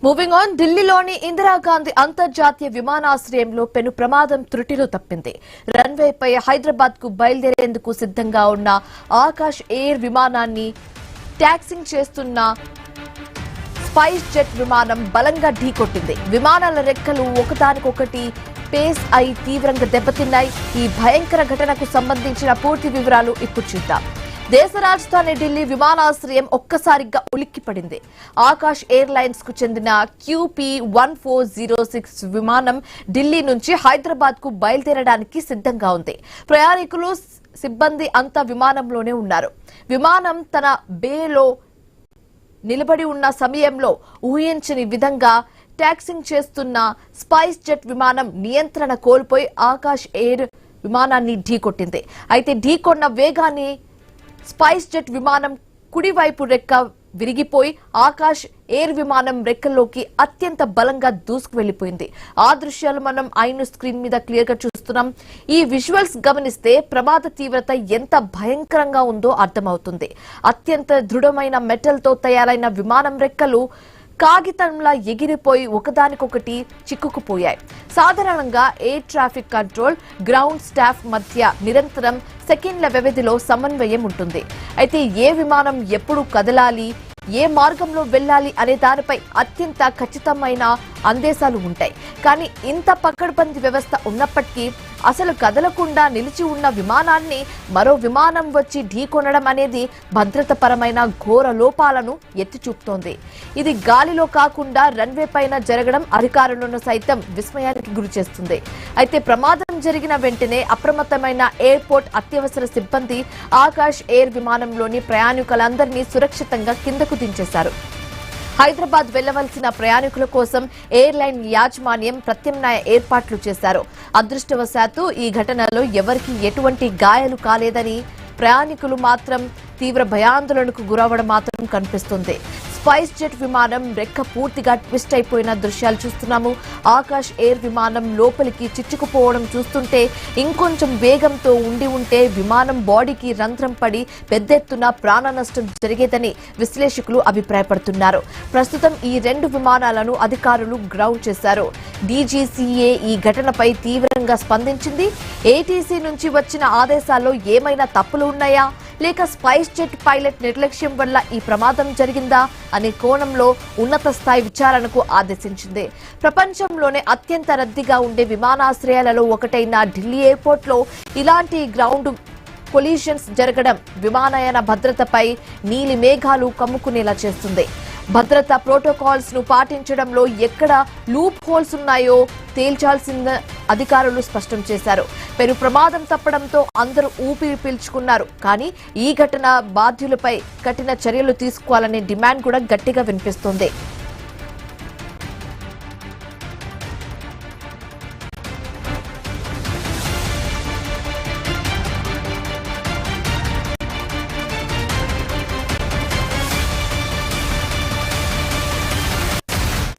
Moving on, ఢిల్లీలోని ఇందిరాగాంధీ అంతర్జాతీయ విమానాశ్రయంలో పెను ప్రమాదం త్రుటిలో తప్పింది. రన్వేపై హైదరాబాద్ కు బయలుదేరేందుకు సిద్ధంగా ఉన్న ఆకాష్ ఎయిర్ విమానాన్ని టాక్సింగ్ చేస్తున్న స్పైస్ జెట్ విమానం బలంగా ఢీకొట్టింది. విమానాల రెక్కలు ఒకదానికొకటి పేస్ అయి తీవ్రంగా దెబ్బతిన్నాయి. ఈ భయంకర ఘటనకు సంబంధించిన పూర్తి వివరాలు ఇప్పుడు చూద్దాం. దేశ రాజధాని ఢిల్లీ విమానాశ్రయం ఒక్కసారిగా ఉలిక్కిపడింది. ఆకాష్ ఎయిర్లైన్స్ కు చెందిన QP1406 విమానం ఢిల్లీ నుంచి హైదరాబాద్ కు బయలుదేరడానికి సిద్ధంగా ఉంది. ప్రయాణికులు, సిబ్బంది అంతా విమానంలోనే ఉన్నారు. విమానం తన బేలో నిలబడి ఉన్న సమయంలో ఊహించని విధంగా టాక్సింగ్ చేస్తున్న స్పైస్ జెట్ విమానం నియంత్రణ కోల్పోయి ఆకాష్ ఎయిర్ విమానాన్ని ఢీకొట్టింది. అయితే ఢీకొన్న వేగాన్ని స్పైస్ జెట్ విమానం కుడివైపు రెక్క విరిగిపోయి ఆకాష్ ఎయిర్ విమానం రెక్కల్లోకి అత్యంత బలంగా దూసుకు వెళ్లిపోయింది. ఆ దృశ్యాలు మనం ఐను స్క్రీన్ మీద క్లియర్ గా చూస్తున్నాం. ఈ విజువల్స్ గమనిస్తే ప్రమాద తీవ్రత ఎంత భయంకరంగా ఉందో అర్థమవుతుంది. అత్యంత దృఢమైన మెటల్ తో తయారైన విమానం రెక్కలు కాగితంలా ఎగిరిపోయి ఒకదానికొకటి చిక్కుకుపోయాయి. సాధారణంగా air traffic control, ground staff మధ్య నిరంతరం సెకండ్ల వ్యవధిలో సమన్వయం ఉంటుంది. అయితే ఏ విమానం ఎప్పుడు కదలాలి, ఏ మార్గంలో వెళ్లాలి అనే దానిపై అత్యంత ఖచ్చితమైన ఆదేశాలు ఉంటాయి. కానీ ఇంత పకడ్బందీ వ్యవస్థ ఉన్నప్పటికీ అసలు కదలకుండా నిలిచి ఉన్న విమానాన్ని మరో విమానం వచ్చి ఢీకొనడం అనేది భద్రతాపరమైన ఘోర లోపాలను ఎత్తి చూపుతోంది. ఇది గాలిలో కాకుండా రన్వే పైన జరగడం అధికారులను సైతం విస్మయానికి గురిచేస్తుంది. అయితే ప్రమాదం జరిగిన వెంటనే అప్రమత్తమైన ఎయిర్పోర్ట్ అత్యవసర సిబ్బంది ఆకాష్ ఎయిర్ విమానంలోని ప్రయాణికులందరినీ సురక్షితంగా కిందకు దించేశారు. హైదరాబాద్ వెళ్లవలసిన ప్రయాణికుల కోసం ఎయిర్లైన్ యాజమాన్యం ప్రత్యామ్నాయ ఏర్పాట్లు చేశారు. అదృష్టవశాత్తు ఈ ఘటనలో ఎవరికీ ఎటువంటి గాయాలు కాలేదని, ప్రయాణికులు మాత్రం తీవ్ర భయాందోళనకు గురవడం మాత్రం కనిపిస్తుంది. స్పైస్ జెట్ విమానం రెక్క పూర్తిగా ట్విస్ట్ అయిపోయిన దృశ్యాలు చూస్తున్నాము. ఆకాష్ ఎయిర్ విమానం లోపలికి చిచ్చుకుపోవడం చూస్తుంటే ఇంకొంచెం వేగంతో ఉంటే విమానం బాడీకి రంధ్రం పడి పెద్ద ఎత్తున ప్రాణ నష్టం జరిగేదని విశ్లేషకులు అభిప్రాయపడుతున్నారు. ప్రస్తుతం ఈ రెండు విమానాలను అధికారులు గ్రౌండ్ చేశారు. DGCA ఈ ఘటనపై తీవ్రంగా స్పందించింది. ATC నుంచి వచ్చిన ఆదేశాల్లో ఏమైనా తప్పులు ఉన్నాయా, లేక స్పైస్ జెట్ పైలట్ నిర్లక్ష్యం వల్ల ఈ ప్రమాదం జరిగిందా అనే కోణంలో ఉన్నత స్థాయి విచారణకు ఆదేశించింది. ప్రపంచంలోనే అత్యంత రద్దీగా ఉండే విమానాశ్రయాలలో ఒకటైన ఢిల్లీ ఎయిర్పోర్ట్ లో ఇలాంటి గ్రౌండ్ కొలిషన్స్ జరగడం విమానయాన భద్రతపై నీలి మేఘాలు కమ్ముకునేలా చేస్తుంది. భద్రతా ప్రోటోకాల్స్ ను పాటించడంలో ఎక్కడ లూప్ హోల్స్ ఉన్నాయో తేల్చాల్సిన అధికారులు స్పష్టం చేశారు. పెను ప్రమాదం తప్పడంతో అందరూ ఊపిరి పీల్చుకున్నారు. కానీ ఈ ఘటన బాధ్యులపై కఠిన చర్యలు తీసుకోవాలనే డిమాండ్ కూడా గట్టిగా వినిపిస్తోంది.